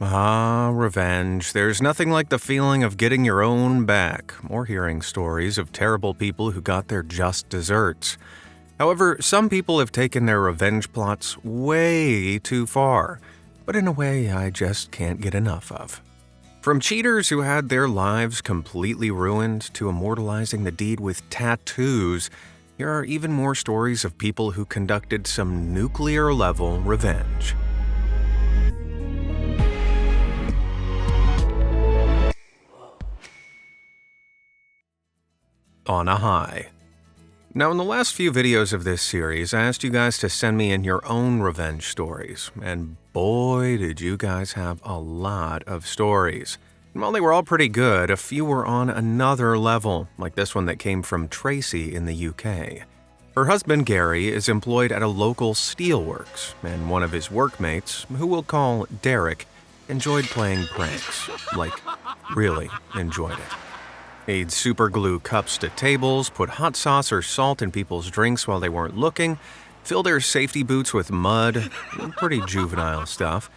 Ah, revenge. There's nothing like the feeling of getting your own back, or hearing stories of terrible people who got their just desserts. However, some people have taken their revenge plots way too far, but in a way I just can't get enough of. From cheaters who had their lives completely ruined to immortalizing the deed with tattoos, here are even more stories of people who conducted some nuclear-level revenge. On a high. Now, in the last few videos of this series, I asked you guys to send me in your own revenge stories, and boy, did you guys have a lot of stories. And while they were all pretty good, a few were on another level, like this one that came from Tracy in the UK. Her husband Gary is employed at a local steelworks, and one of his workmates, who we'll call Derek, enjoyed playing pranks. Like, really enjoyed it. He'd superglue cups to tables, put hot sauce or salt in people's drinks while they weren't looking, fill their safety boots with mud, pretty juvenile stuff.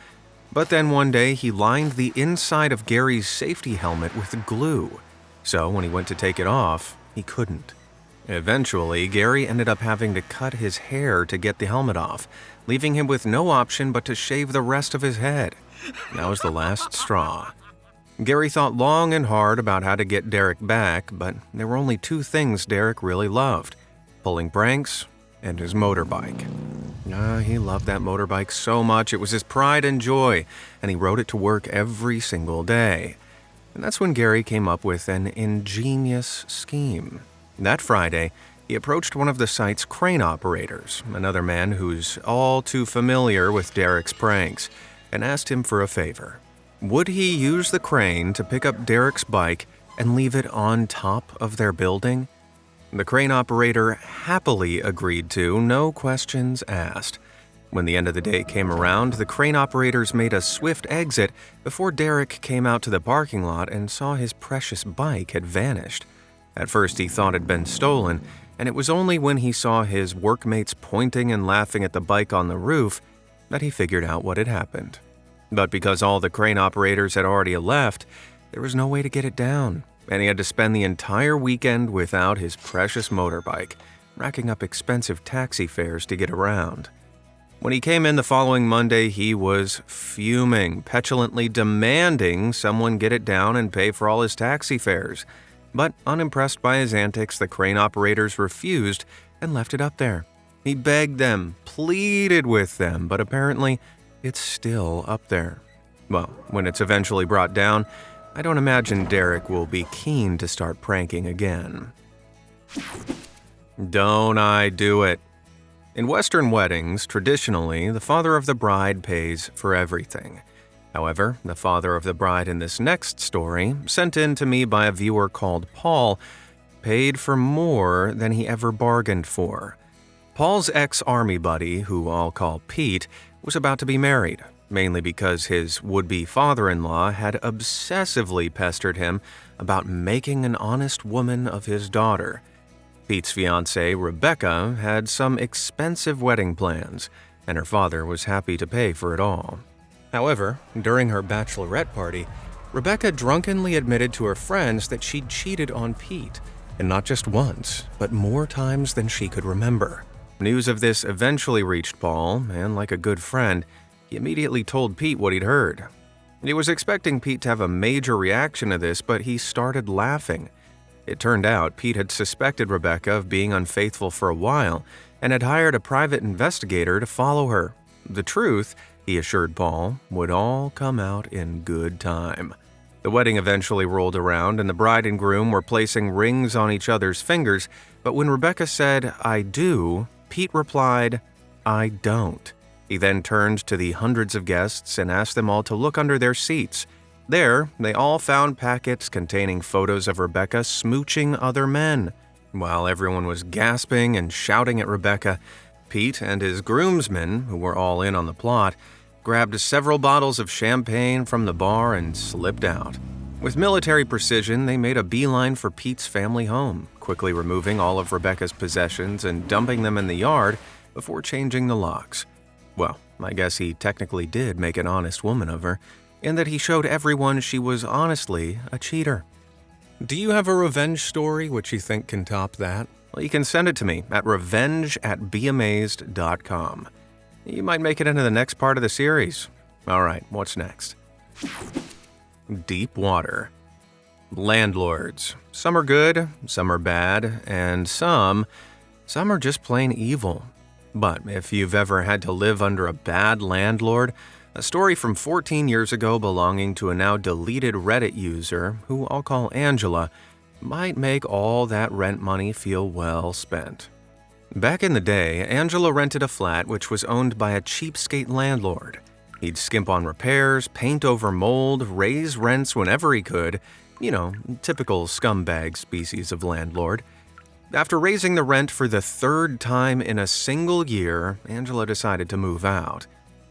But then one day he lined the inside of Gary's safety helmet with glue, so when he went to take it off, he couldn't. Eventually, Gary ended up having to cut his hair to get the helmet off, leaving him with no option but to shave the rest of his head. That was the last straw. Gary thought long and hard about how to get Derek back, but there were only two things Derek really loved: pulling pranks and his motorbike. He loved that motorbike so much, it was his pride and joy, and he rode it to work every single day. And that's when Gary came up with an ingenious scheme. That Friday, he approached one of the site's crane operators, another man who's all too familiar with Derek's pranks, and asked him for a favor. Would he use the crane to pick up Derek's bike and leave it on top of their building? The crane operator happily agreed to, no questions asked. When the end of the day came around, the crane operators made a swift exit before Derek came out to the parking lot and saw his precious bike had vanished. At first he thought it had been stolen, and it was only when he saw his workmates pointing and laughing at the bike on the roof that he figured out what had happened. But because all the crane operators had already left, there was no way to get it down, and he had to spend the entire weekend without his precious motorbike, racking up expensive taxi fares to get around. When he came in the following Monday, he was fuming, petulantly demanding someone get it down and pay for all his taxi fares. But unimpressed by his antics, the crane operators refused and left it up there. He begged them, pleaded with them, but apparently it's still up there. Well, when it's eventually brought down, I don't imagine Derek will be keen to start pranking again. Don't I do it? In Western weddings, traditionally, the father of the bride pays for everything. However, the father of the bride in this next story, sent in to me by a viewer called Paul, paid for more than he ever bargained for. Paul's ex-army buddy, who I'll call Pete, was about to be married, mainly because his would-be father-in-law had obsessively pestered him about making an honest woman of his daughter. Pete's fiancée, Rebecca, had some expensive wedding plans, and her father was happy to pay for it all. However, during her bachelorette party, Rebecca drunkenly admitted to her friends that she'd cheated on Pete, and not just once, but more times than she could remember. News of this eventually reached Paul, and like a good friend, he immediately told Pete what he'd heard. He was expecting Pete to have a major reaction to this, but he started laughing. It turned out Pete had suspected Rebecca of being unfaithful for a while and had hired a private investigator to follow her. The truth, he assured Paul, would all come out in good time. The wedding eventually rolled around, and the bride and groom were placing rings on each other's fingers, but when Rebecca said, "I do," Pete replied, "I don't." He then turned to the hundreds of guests and asked them all to look under their seats. There, they all found packets containing photos of Rebecca smooching other men. While everyone was gasping and shouting at Rebecca, Pete and his groomsmen, who were all in on the plot, grabbed several bottles of champagne from the bar and slipped out. With military precision, they made a beeline for Pete's family home, quickly removing all of Rebecca's possessions and dumping them in the yard before changing the locks. Well, I guess he technically did make an honest woman of her. in that he showed everyone she was honestly a cheater. Do you have a revenge story which you think can top that? Well, you can send it to me at revenge@beamazed.com. You might make it into the next part of the series. All right, what's next? Deep water. Landlords. Some are good, some are bad, and some are just plain evil. But if you've ever had to live under a bad landlord, a story from 14 years ago belonging to a now deleted Reddit user, who I'll call Angela, might make all that rent money feel well spent. Back in the day, Angela rented a flat which was owned by a cheapskate landlord. He'd skimp on repairs, paint over mold, raise rents whenever he could, typical scumbag species of landlord. After raising the rent for the third time in a single year, Angela decided to move out.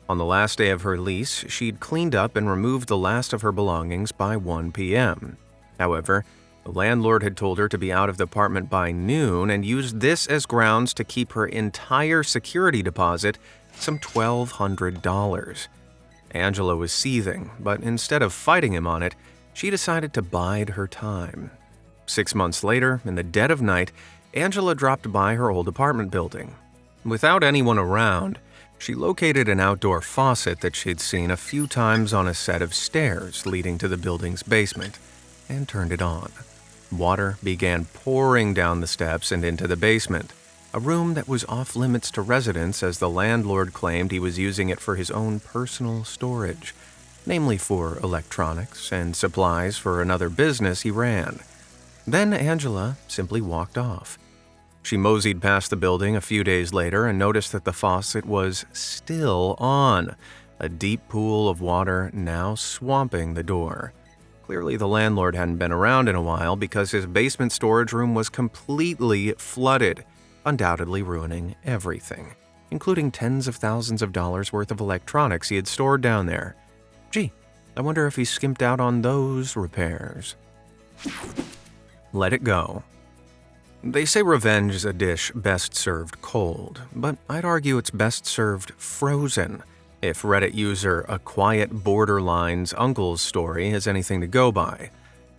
On the last day of her lease, she'd cleaned up and removed the last of her belongings by 1 p.m. However, the landlord had told her to be out of the apartment by noon and used this as grounds to keep her entire security deposit, some $1,200. Angela was seething, but instead of fighting him on it, she decided to bide her time. 6 months later, in the dead of night, Angela dropped by her old apartment building. Without anyone around, she located an outdoor faucet that she'd seen a few times on a set of stairs leading to the building's basement, and turned it on. Water began pouring down the steps and into the basement, a room that was off-limits to residents as the landlord claimed he was using it for his own personal storage, namely for electronics and supplies for another business he ran. Then Angela simply walked off. She moseyed past the building a few days later and noticed that the faucet was still on, a deep pool of water now swamping the door. Clearly, the landlord hadn't been around in a while because his basement storage room was completely flooded, undoubtedly ruining everything, including tens of thousands of dollars worth of electronics he had stored down there. Gee, I wonder if he skimped out on those repairs. Let it go. They say revenge is a dish best served cold, but I'd argue it's best served frozen, if Reddit user A Quiet Borderline's uncle's story is anything to go by.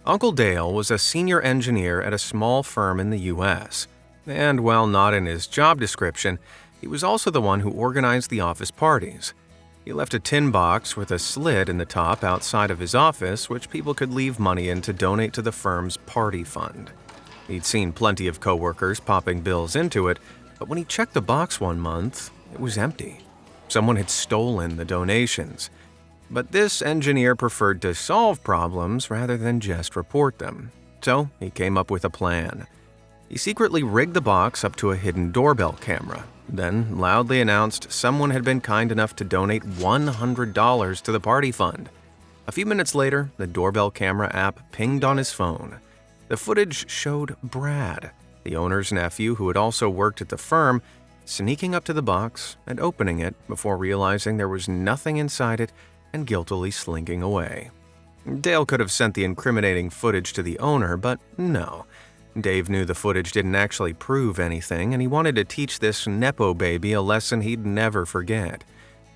Uncle Dale was a senior engineer at a small firm in the U.S., and while not in his job description, he was also the one who organized the office parties. He left a tin box with a slit in the top outside of his office, which people could leave money in to donate to the firm's party fund. He'd seen plenty of coworkers popping bills into it, but when he checked the box one month, it was empty. Someone had stolen the donations. But this engineer preferred to solve problems rather than just report them. So he came up with a plan. He secretly rigged the box up to a hidden doorbell camera, then loudly announced someone had been kind enough to donate $100 to the party fund. A few minutes later, the doorbell camera app pinged on his phone. The footage showed Brad, the owner's nephew who had also worked at the firm, sneaking up to the box and opening it before realizing there was nothing inside it and guiltily slinking away. Dale could have sent the incriminating footage to the owner, but no. Dave knew the footage didn't actually prove anything, and he wanted to teach this Nepo baby a lesson he'd never forget.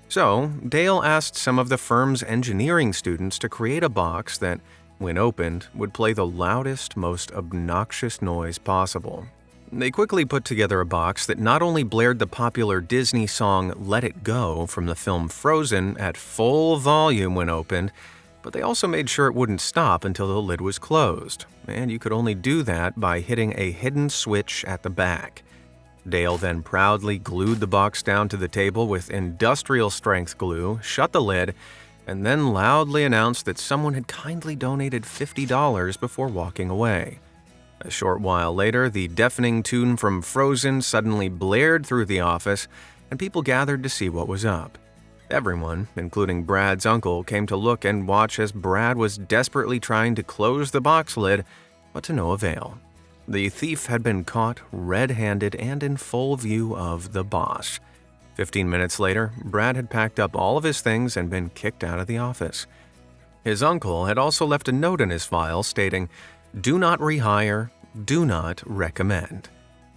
So, Dale asked some of the firm's engineering students to create a box that, when opened, would play the loudest, most obnoxious noise possible. They quickly put together a box that not only blared the popular Disney song Let It Go from the film Frozen at full volume when opened, but they also made sure it wouldn't stop until the lid was closed, and you could only do that by hitting a hidden switch at the back. Dale then proudly glued the box down to the table with industrial-strength glue, shut the lid, and then loudly announced that someone had kindly donated $50 before walking away. A short while later, the deafening tune from Frozen suddenly blared through the office, and people gathered to see what was up. Everyone, including Brad's uncle, came to look and watch as Brad was desperately trying to close the box lid, but to no avail. The thief had been caught red-handed and in full view of the boss. 15 minutes later, Brad had packed up all of his things and been kicked out of the office. His uncle had also left a note in his file stating, "Do not rehire, do not recommend."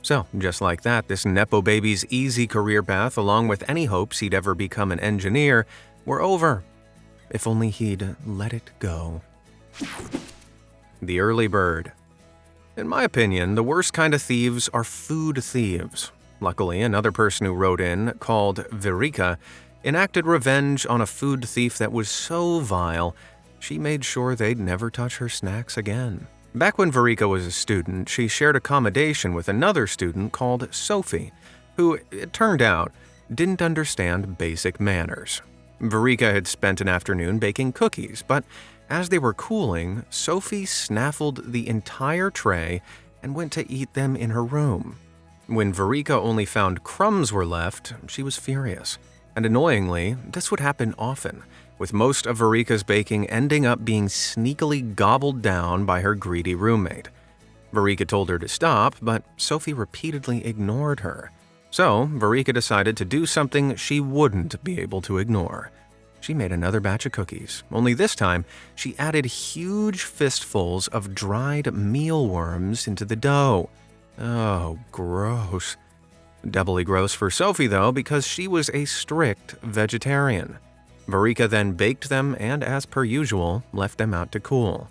So, just like that, this Nepo baby's easy career path, along with any hopes he'd ever become an engineer, were over. If only he'd let it go. The early bird. In my opinion, the worst kind of thieves are food thieves. Luckily, another person who wrote in, called Verika, enacted revenge on a food thief that was so vile, she made sure they'd never touch her snacks again. Back when Verika was a student, she shared accommodation with another student called Sophie, who, it turned out, didn't understand basic manners. Verika had spent an afternoon baking cookies, but as they were cooling, Sophie snaffled the entire tray and went to eat them in her room. When Verika only found crumbs were left, she was furious. And annoyingly, this would happen often, with most of Verika's baking ending up being sneakily gobbled down by her greedy roommate. Verika told her to stop, but Sophie repeatedly ignored her. So, Verika decided to do something she wouldn't be able to ignore. She made another batch of cookies, only this time she added huge fistfuls of dried mealworms into the dough. Oh, gross. Doubly gross for Sophie, though, because she was a strict vegetarian. Verika then baked them and, as per usual, left them out to cool.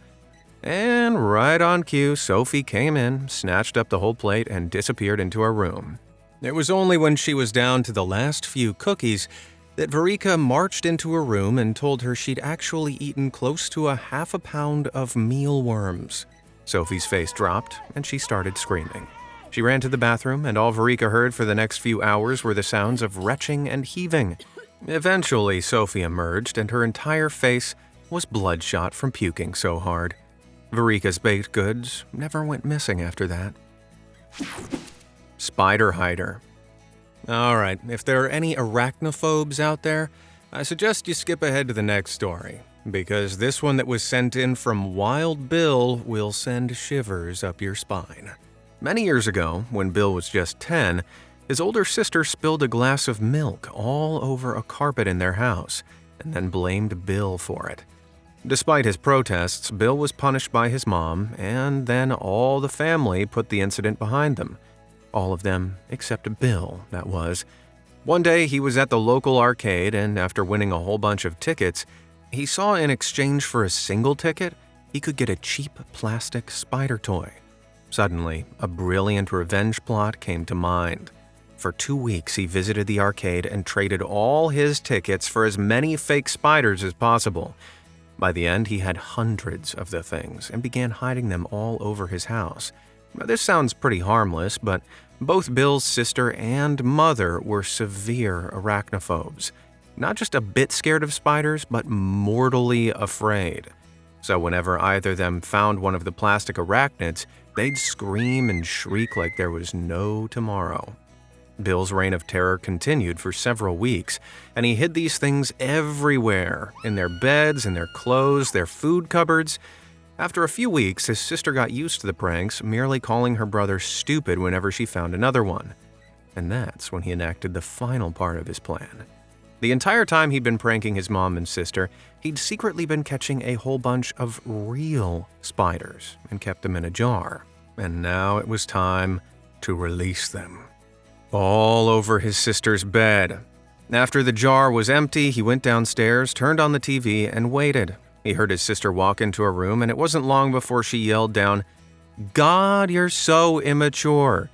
And right on cue, Sophie came in, snatched up the whole plate, and disappeared into her room. It was only when she was down to the last few cookies that Verika marched into her room and told her she'd actually eaten close to a half a pound of mealworms. Sophie's face dropped, and she started screaming. She ran to the bathroom, and all Verika heard for the next few hours were the sounds of retching and heaving. Eventually, Sophie emerged, and her entire face was bloodshot from puking so hard. Verika's baked goods never went missing after that. Spider hider. Alright, if there are any arachnophobes out there, I suggest you skip ahead to the next story, because this one that was sent in from Wild Bill will send shivers up your spine. Many years ago, when Bill was just 10, his older sister spilled a glass of milk all over a carpet in their house, and then blamed Bill for it. Despite his protests, Bill was punished by his mom, and then all the family put the incident behind them. All of them except Bill, that was. One day, he was at the local arcade, and after winning a whole bunch of tickets, he saw in exchange for a single ticket, he could get a cheap plastic spider toy. Suddenly, a brilliant revenge plot came to mind. For 2 weeks, he visited the arcade and traded all his tickets for as many fake spiders as possible. By the end, he had hundreds of the things and began hiding them all over his house. Now, this sounds pretty harmless, but both Bill's sister and mother were severe arachnophobes. Not just a bit scared of spiders, but mortally afraid. So whenever either of them found one of the plastic arachnids, they'd scream and shriek like there was no tomorrow. Bill's reign of terror continued for several weeks, and he hid these things everywhere, in their beds, in their clothes, their food cupboards. After a few weeks, his sister got used to the pranks, merely calling her brother stupid whenever she found another one. And that's when he enacted the final part of his plan. The entire time he'd been pranking his mom and sister, he'd secretly been catching a whole bunch of real spiders and kept them in a jar. And now it was time to release them. All over his sister's bed. After the jar was empty, he went downstairs, turned on the TV, and waited. He heard his sister walk into her room, and it wasn't long before she yelled down, "God, you're so immature."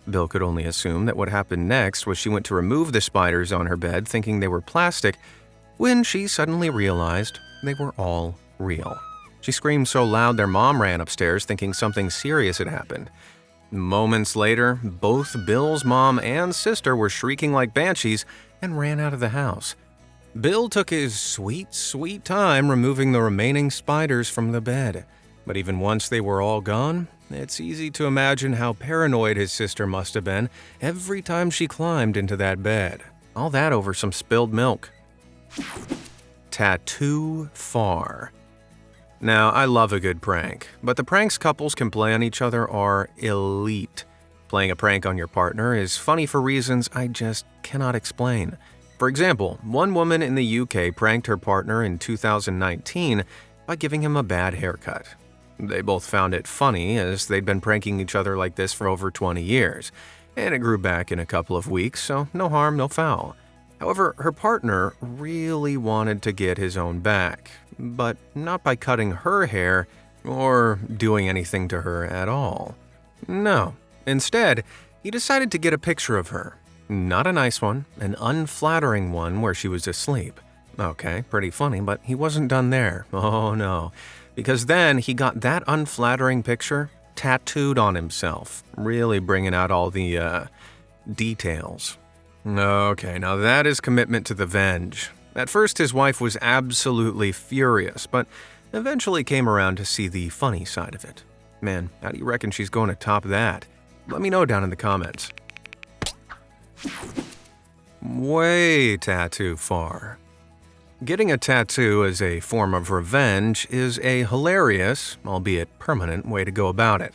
Bill could only assume that what happened next was she went to remove the spiders on her bed, thinking they were plastic, when she suddenly realized they were all real. She screamed so loud their mom ran upstairs, thinking something serious had happened. Moments later, both Bill's mom and sister were shrieking like banshees and ran out of the house. Bill took his sweet, sweet time removing the remaining spiders from the bed. But even once they were all gone, it's easy to imagine how paranoid his sister must have been every time she climbed into that bed. All that over some spilled milk. Tattoo far. Now, I love a good prank, but the pranks couples can play on each other are elite. Playing a prank on your partner is funny for reasons I just cannot explain. For example, one woman in the UK pranked her partner in 2019 by giving him a bad haircut. They both found it funny, as they'd been pranking each other like this for over 20 years, and it grew back in a couple of weeks, so no harm, no foul. However, her partner really wanted to get his own back, but not by cutting her hair or doing anything to her at all. No, instead, he decided to get a picture of her. Not a nice one, an unflattering one where she was asleep. Okay, pretty funny, but he wasn't done there. Oh no, because then he got that unflattering picture tattooed on himself, really bringing out all the details. Okay, now that is commitment to the venge. At first, his wife was absolutely furious, but eventually came around to see the funny side of it. Man, how do you reckon she's going to top that? Let me know down in the comments. Way too far. Getting a tattoo as a form of revenge is a hilarious, albeit permanent, way to go about it.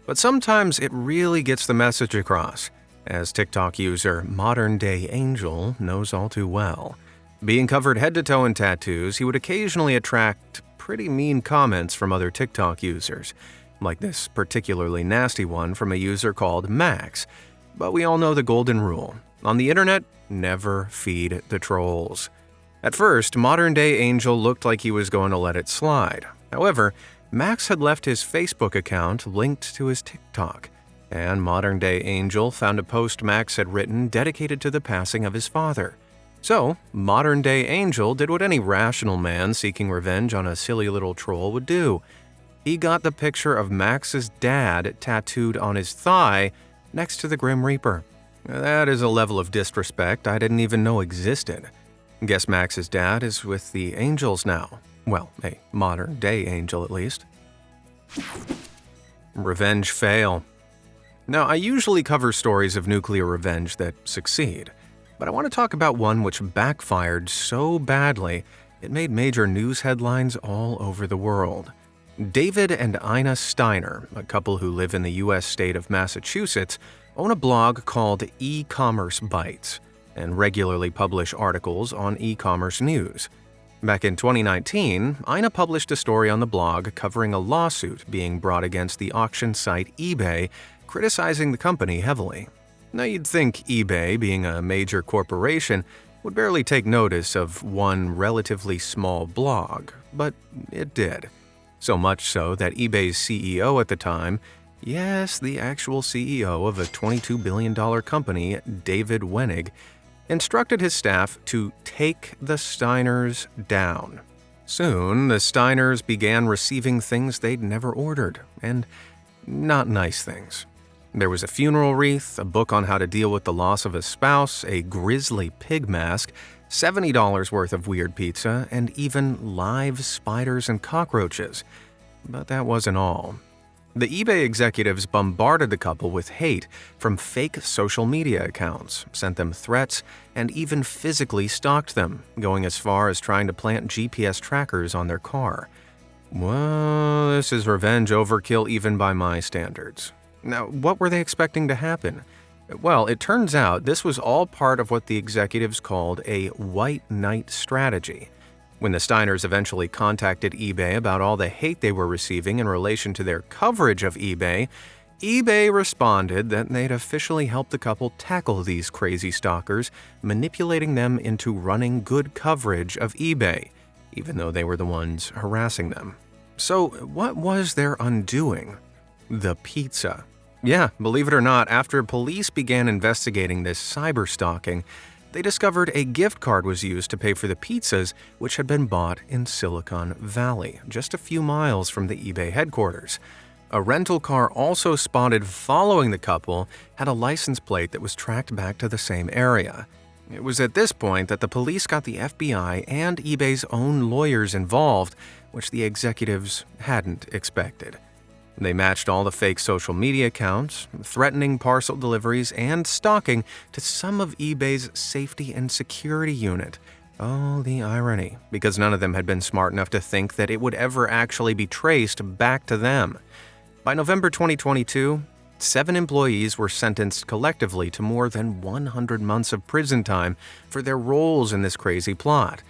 But sometimes it really gets the message across, as TikTok user Modern Day Angel knows all too well. Being covered head to toe in tattoos, he would occasionally attract pretty mean comments from other TikTok users, like this particularly nasty one from a user called Max. But we all know the golden rule. On the internet, never feed the trolls. At first, Modern Day Angel looked like he was going to let it slide. However, Max had left his Facebook account linked to his TikTok, and Modern Day Angel found a post Max had written dedicated to the passing of his father. So, Modern Day Angel did what any rational man seeking revenge on a silly little troll would do. He got the picture of Max's dad tattooed on his thigh next to the Grim Reaper. That is a level of disrespect I didn't even know existed. Guess Max's dad is with the Angels now. Well, a modern-day angel at least. Revenge fail. Now, I usually cover stories of nuclear revenge that succeed, but I want to talk about one which backfired so badly it made major news headlines all over the world. David and Ina Steiner, a couple who live in the U.S. state of Massachusetts, own a blog called E-Commerce Bytes and regularly publish articles on e-commerce news. Back in 2019, Ina published a story on the blog covering a lawsuit being brought against the auction site eBay, criticizing the company heavily. Now you'd think eBay, being a major corporation, would barely take notice of one relatively small blog, but it did. So much so that eBay's CEO at the time, yes, the actual CEO of a $22 billion company, David Wenig, instructed his staff to take the Steiners down. Soon, the Steiners began receiving things they'd never ordered, and not nice things. There was a funeral wreath, a book on how to deal with the loss of a spouse, a grisly pig mask, $70 worth of weird pizza, and even live spiders and cockroaches. But that wasn't all. The eBay executives bombarded the couple with hate from fake social media accounts, sent them threats, and even physically stalked them, going as far as trying to plant GPS trackers on their car. Well, this is revenge overkill even by my standards. Now, what were they expecting to happen? Well, it turns out this was all part of what the executives called a white knight strategy. When the Steiners eventually contacted eBay about all the hate they were receiving in relation to their coverage of eBay, eBay responded that they'd officially helped the couple tackle these crazy stalkers, manipulating them into running good coverage of eBay, even though they were the ones harassing them. So, what was their undoing? The pizza. Yeah, believe it or not, after police began investigating this cyberstalking, they discovered a gift card was used to pay for the pizzas which had been bought in Silicon Valley, just a few miles from the eBay headquarters. A rental car also spotted following the couple had a license plate that was tracked back to the same area. It was at this point that the police got the FBI and eBay's own lawyers involved, which the executives hadn't expected. They matched all the fake social media accounts, threatening parcel deliveries, and stalking to some of eBay's safety and security unit. Oh, the irony, because none of them had been smart enough to think that it would ever actually be traced back to them. By November 2022, 7 employees were sentenced collectively to more than 100 months of prison time for their roles in this crazy plot.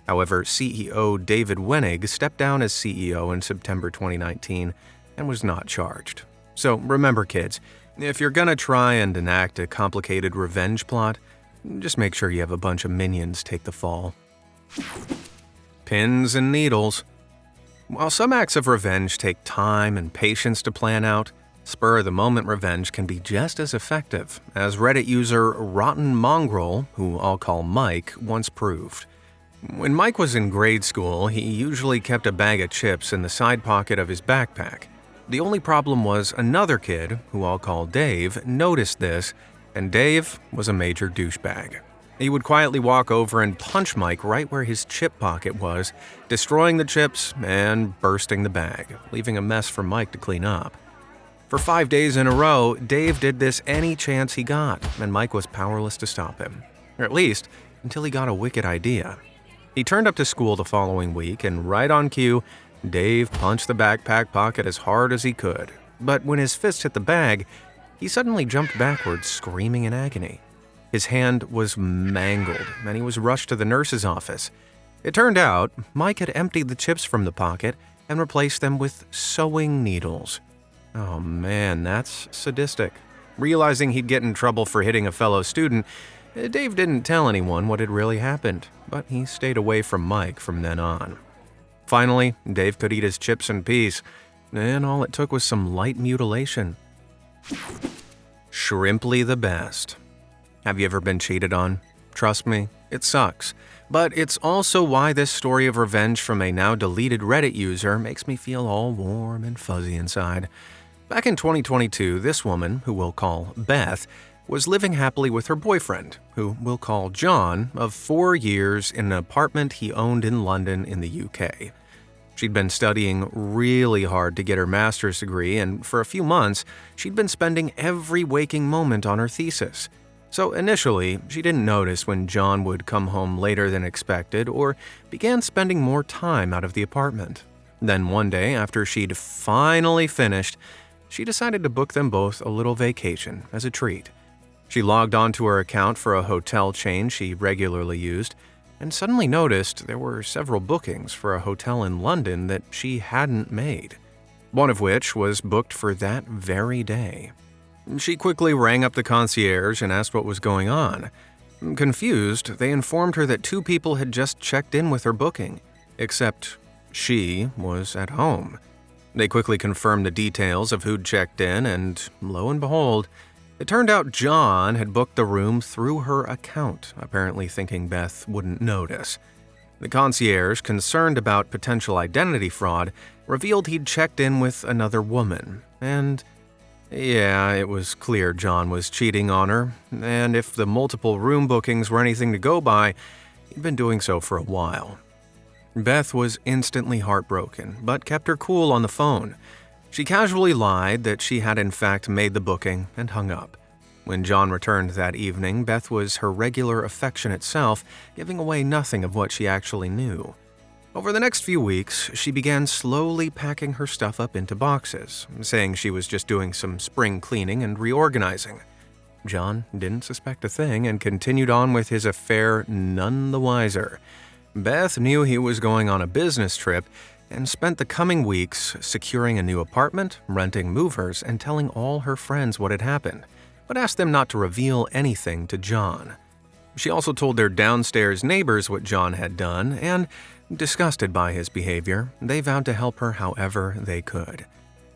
However, CEO David Wenig stepped down as CEO in September 2019 and was not charged. So remember, kids, if you're gonna try and enact a complicated revenge plot, Just make sure you have a bunch of minions take the fall. Pins and needles. While some acts of revenge take time and patience to plan out, spur-of-the-moment revenge can be just as effective, as Reddit user Rotten Mongrel, who I'll call Mike, once proved. When Mike was in grade school, he usually kept a bag of chips in the side pocket of his backpack. The only problem was another kid, who I'll call Dave, noticed this, and Dave was a major douchebag. He would quietly walk over and punch Mike right where his chip pocket was, destroying the chips and bursting the bag, leaving a mess for Mike to clean up. For 5 days in a row, Dave did this any chance he got, and Mike was powerless to stop him. Or at least, until he got a wicked idea. He turned up to school the following week, and right on cue, Dave punched the backpack pocket as hard as he could. But when his fist hit the bag, he suddenly jumped backwards, screaming in agony. His hand was mangled, and he was rushed to the nurse's office. It turned out Mike had emptied the chips from the pocket and replaced them with sewing needles. Oh man, that's sadistic. Realizing he'd get in trouble for hitting a fellow student, Dave didn't tell anyone what had really happened, but he stayed away from Mike from then on. Finally, Dave could eat his chips in peace, and all it took was some light mutilation. Shrimply the best. Have you ever been cheated on? Trust me, it sucks. But it's also why this story of revenge from a now deleted Reddit user makes me feel all warm and fuzzy inside. Back in 2022, this woman, who we'll call Beth, was living happily with her boyfriend, who we'll call John, of 4 years in an apartment he owned in London in the UK. She'd been studying really hard to get her master's degree, and for a few months, she'd been spending every waking moment on her thesis. So initially, she didn't notice when John would come home later than expected or began spending more time out of the apartment. Then one day, after she'd finally finished, she decided to book them both a little vacation as a treat. She logged onto her account for a hotel chain she regularly used and suddenly noticed there were several bookings for a hotel in London that she hadn't made, one of which was booked for that very day. She quickly rang up the concierge and asked what was going on. Confused, they informed her that 2 people had just checked in with her booking, except she was at home. They quickly confirmed the details of who'd checked in, and lo and behold, it turned out John had booked the room through her account, apparently thinking Beth wouldn't notice. The concierge, concerned about potential identity fraud, revealed he'd checked in with another woman, and yeah, it was clear John was cheating on her, and if the multiple room bookings were anything to go by, he'd been doing so for a while. Beth was instantly heartbroken, but kept her cool on the phone. She casually lied that she had in fact made the booking and hung up. When John returned that evening, Beth was her regular affectionate self, giving away nothing of what she actually knew. Over the next few weeks, she began slowly packing her stuff up into boxes, saying she was just doing some spring cleaning and reorganizing. John didn't suspect a thing and continued on with his affair none the wiser. Beth knew he was going on a business trip and spent the coming weeks securing a new apartment, renting movers, and telling all her friends what had happened, but asked them not to reveal anything to John. She also told their downstairs neighbors what John had done, and, disgusted by his behavior, they vowed to help her however they could.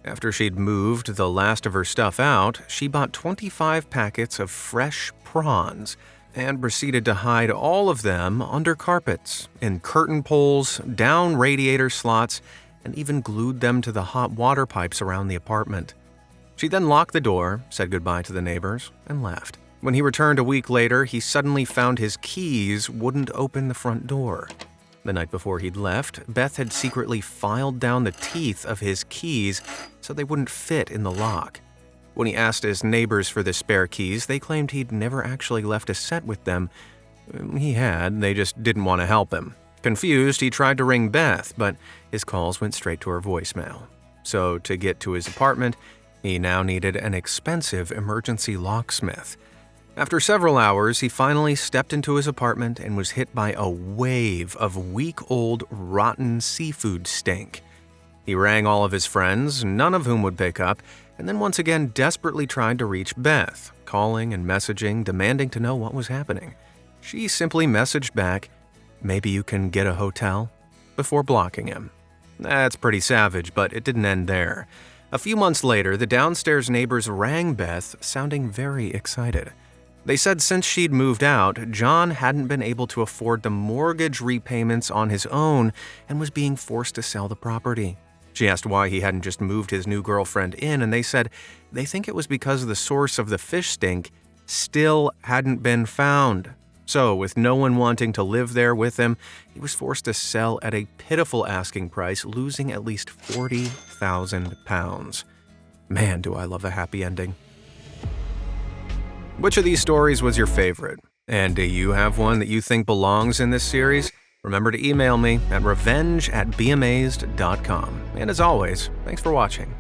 After she'd moved the last of her stuff out, she bought 25 packets of fresh prawns and proceeded to hide all of them under carpets, in curtain poles, down radiator slots, and even glued them to the hot water pipes around the apartment. She then locked the door, said goodbye to the neighbors, and left. When he returned a week later, he suddenly found his keys wouldn't open the front door. The night before he'd left, Beth had secretly filed down the teeth of his keys so they wouldn't fit in the lock. When he asked his neighbors for the spare keys, they claimed he'd never actually left a set with them. He had, they just didn't want to help him. Confused, he tried to ring Beth, but his calls went straight to her voicemail. So, to get to his apartment, he now needed an expensive emergency locksmith. After several hours, he finally stepped into his apartment and was hit by a wave of week-old, rotten seafood stink. He rang all of his friends, none of whom would pick up, and then once again desperately tried to reach Beth, calling and messaging, demanding to know what was happening. She simply messaged back, "Maybe you can get a hotel," before blocking him. That's pretty savage, but it didn't end there. A few months later, the downstairs neighbors rang Beth, sounding very excited. They said since she'd moved out, John hadn't been able to afford the mortgage repayments on his own and was being forced to sell the property. She asked why he hadn't just moved his new girlfriend in, and they said they think it was because the source of the fish stink still hadn't been found. So, with no one wanting to live there with him, he was forced to sell at a pitiful asking price, losing at least £40,000. Man, do I love a happy ending. Which of these stories was your favorite? And do you have one that you think belongs in this series? Remember to email me at revenge@beamazed.com. And as always, thanks for watching.